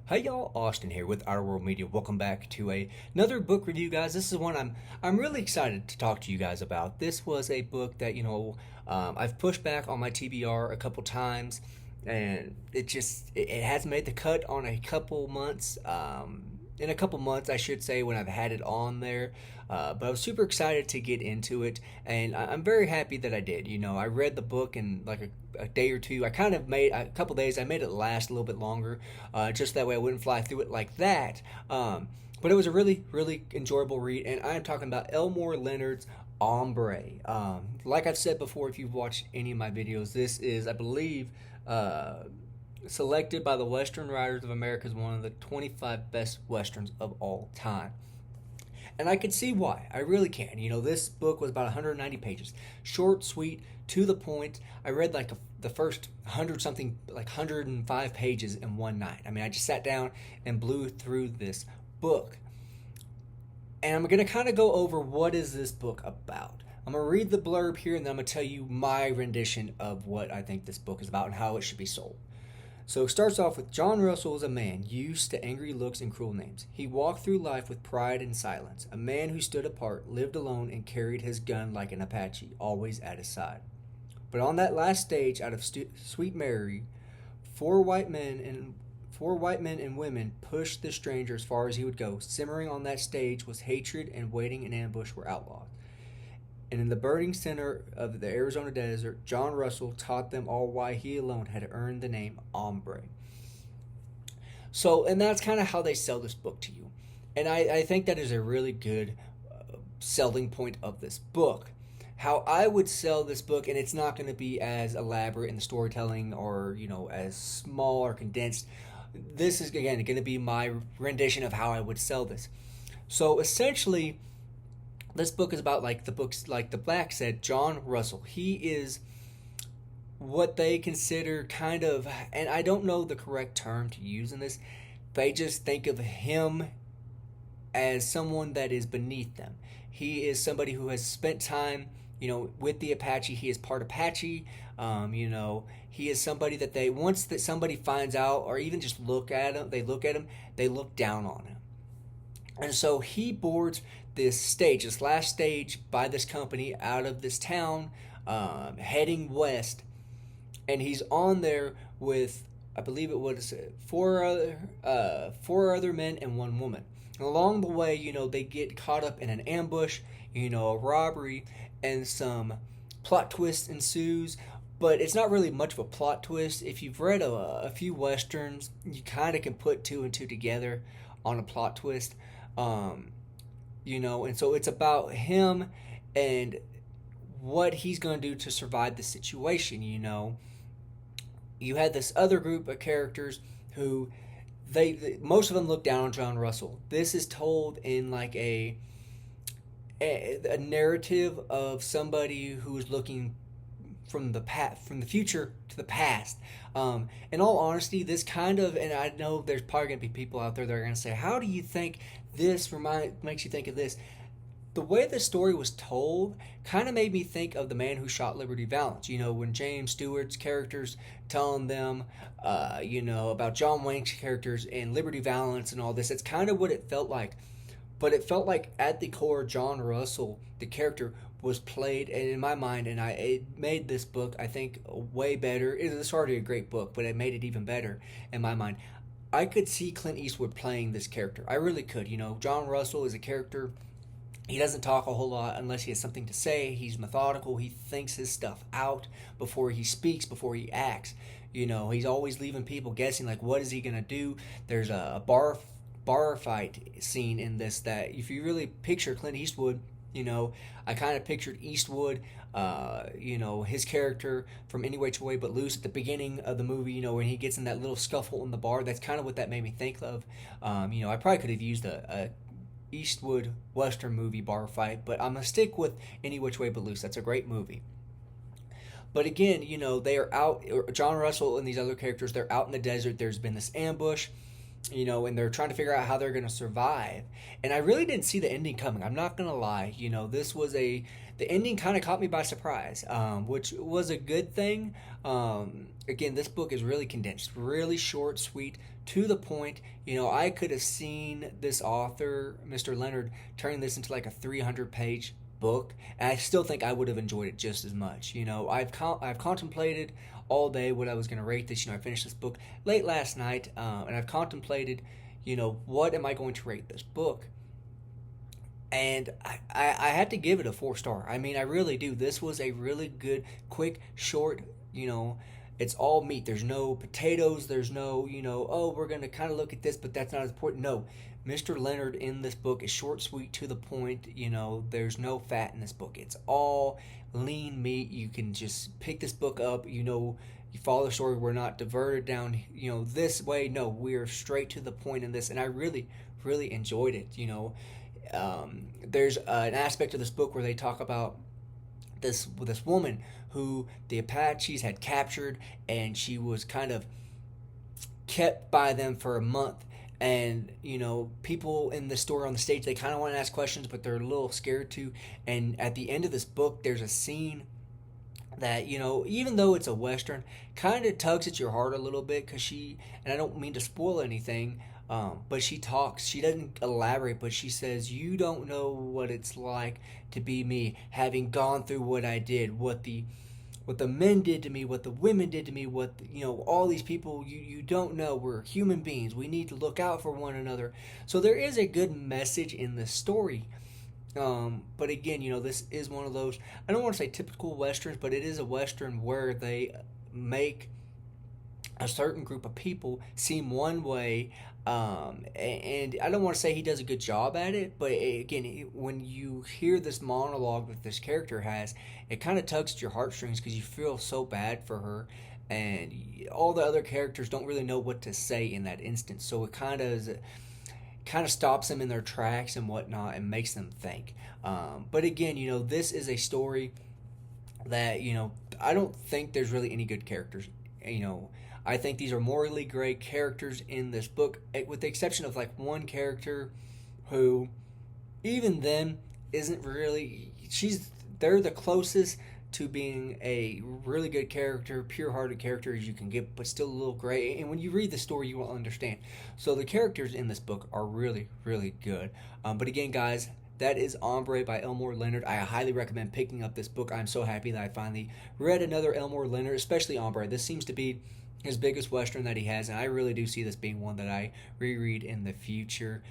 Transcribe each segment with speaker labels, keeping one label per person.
Speaker 1: Hey y'all, Austin here with Our World Media. Welcome back to another book review, guys. This is one I'm really excited to talk to you guys about. This was a book that I've pushed back on my TBR a couple times, and it has made the cut on a couple months. In a couple months, I should say, when I've had it on there. But I was super excited to get into it, and I'm very happy that I did. I read the book in like a day or two. I kind of made a couple days. I made it last a little bit longer, just that way I wouldn't fly through it like that. But it was a really, really enjoyable read, and I'm talking about Elmore Leonard's Hombre. Like I've said before, if you've watched any of my videos, this is, I believe, selected by the Western Writers of America as one of the 25 best westerns of all time. And I can see why. I really can. This book was about 190 pages. Short, sweet, to the point. I read the first 100 something, like 105 pages in one night. I mean, I just sat down and blew through this book. And I'm going to kind of go over what is this book about. I'm going to read the blurb here, and then I'm going to tell you my rendition of what I think this book is about and how it should be sold. So it starts off with John Russell is a man used to angry looks and cruel names. He walked through life with pride and silence. A man who stood apart, lived alone, and carried his gun like an Apache, always at his side. But on that last stage, out of Sweet Mary, four white men and women pushed the stranger as far as he would go. Simmering on that stage was hatred, and waiting in ambush were outlaws. And in the burning center of the Arizona desert, John Russell taught them all why he alone had earned the name Hombre. So, and that's kind of how they sell this book to you. And I think that is a really good selling point of this book. How I would sell this book, and it's not going to be as elaborate in the storytelling or, as small or condensed. This is, again, going to be my rendition of how I would sell this. So, essentially, this book is about, like the Black said, John Russell. He is what they consider kind of, and I don't know the correct term to use in this, they just think of him as someone that is beneath them. He is somebody who has spent time, with the Apache. He is part Apache. He is somebody that once that somebody finds out or even just look at him, they look down on him. And so he boards this last stage by this company out of this town, heading west, and he's on there with, I believe it was four other men and one woman. And along the way, they get caught up in an ambush, a robbery, and some plot twist ensues. But it's not really much of a plot twist. If you've read a few westerns, you kind of can put two and two together on a plot twist. And so it's about him and what he's going to do to survive the situation. You had this other group of characters who most of them look down on John Russell. This is told in like a narrative of somebody who is looking from the future to the past. In all honesty, this kind of, and I know there's probably going to be people out there that are going to say, how do you think this makes you think of this? The way the story was told kind of made me think of The Man Who Shot Liberty Valance. When James Stewart's characters telling them, about John Wayne's characters and Liberty Valance and all this. It's kind of what it felt like. But it felt like at the core, John Russell, the character, was played, and in my mind, and it made this book, I think, way better. It's already a great book, but it made it even better in my mind. I could see Clint Eastwood playing this character. I really could. John Russell is a character. He doesn't talk a whole lot unless he has something to say. He's methodical. He thinks his stuff out before he speaks, before he acts. He's always leaving people guessing, like, what is he going to do? There's a bar fight scene in this that if you really picture Clint Eastwood, I kind of pictured Eastwood, his character from Any Which Way But Loose at the beginning of the movie, when he gets in that little scuffle in the bar. That's kind of what that made me think of. I probably could have used a Eastwood Western movie bar fight, but I'm going to stick with Any Which Way But Loose. That's a great movie. But again, they are out, John Russell and these other characters, they're out in the desert. There's been this ambush. And they're trying to figure out how they're going to survive. And I really didn't see the ending coming. I'm not going to lie. This was the ending kind of caught me by surprise, which was a good thing. Again, this book is really condensed, really short, sweet, to the point. I could have seen this author, Mr. Leonard, turning this into like a 300-page book, and I still think I would have enjoyed it just as much. I've contemplated all day what I was going to rate this. I finished this book late last night, and I've contemplated, what am I going to rate this book? And I had to give it a 4 star. I mean, I really do. This was a really good, quick, short, it's all meat. There's no potatoes. There's no, oh, we're going to kind of look at this, but that's not as important. No, Mr. Leonard in this book is short, sweet, to the point. There's no fat in this book. It's all lean meat. You can just pick this book up. You follow the story. We're not diverted down, this way. No, we're straight to the point in this. And I really, really enjoyed it. There's an aspect of this book where they talk about this woman who the Apaches had captured, and she was kind of kept by them for a month. And people in the story on the stage, they kind of want to ask questions, but they're a little scared to. And at the end of this book, there's a scene that even though it's a Western, kind of tugs at your heart a little bit, because and I don't mean to spoil anything, but she talks. She doesn't elaborate, but she says, "You don't know what it's like to be me, having gone through what I did, what the men did to me, what the women did to me, what all these people. You don't know. We're human beings. We need to look out for one another." So there is a good message in this story. But again, this is one of those, I don't want to say typical Westerns, but it is a Western where they make a certain group of people seem one way. And I don't want to say he does a good job at it, but again, when you hear this monologue that this character has, it kind of tugs at your heartstrings, because you feel so bad for her, and all the other characters don't really know what to say in that instance. So it kind of stops them in their tracks and whatnot, and makes them think. But again, this is a story that I don't think there's really any good characters. I think these are morally great characters in this book, with the exception of like one character who, even then, isn't really. They're the closest to being a really good character, pure-hearted character as you can get, but still a little gray. And when you read the story, you will understand. So the characters in this book are really, really good. But again, guys, that is Hombre by Elmore Leonard. I highly recommend picking up this book. I'm so happy that I finally read another Elmore Leonard, especially Hombre. This seems to be his biggest Western that he has, and I really do see this being one that I reread in the future.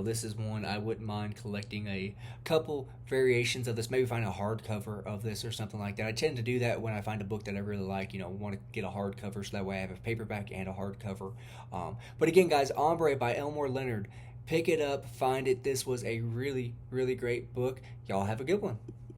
Speaker 1: This is one I wouldn't mind collecting a couple variations of this, maybe find a hardcover of this or something like that. I tend to do that when I find a book that I really like, want to get a hardcover, so that way I have a paperback and a hardcover. But again, guys, Hombre by Elmore Leonard. Pick it up, find it. This was a really, really great book. Y'all have a good one.